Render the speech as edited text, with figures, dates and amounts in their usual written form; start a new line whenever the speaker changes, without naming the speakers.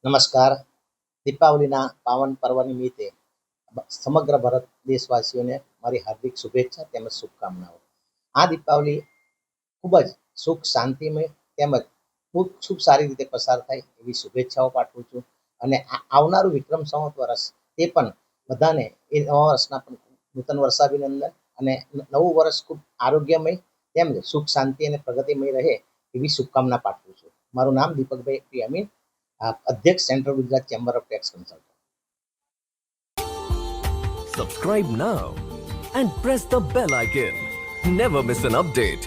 નમસ્કાર. દીપાવલીના પાવન પર્વ નિમિત્તે સમગ્ર ભારત દેશવાસીઓને મારી હાર્દિક શુભેચ્છા તેમજ શુભકામનાઓ. આ દીપાવલી ખૂબ જ સુખ શાંતિમય તેમજ ખૂબ ખૂબ સારી રીતે પસાર થાય એવી શુભેચ્છાઓ પાઠવું છું. અને આવનારું વિક્રમ સંવત વર્ષ તે પણ બધાને એ નવા વર્ષના પણ નૂતન વર્ષાભિનંદન અને નવું વર્ષ ખૂબ આરોગ્યમય તેમજ સુખ શાંતિ અને પ્રગતિમય રહે એવી શુભકામના પાઠવું છું. મારું નામ દીપકભાઈ પી અમીન, અધ્યક્ષ central Gujarat chamber of tax consultant.
Subscribe now and press the bell icon. Never miss an update.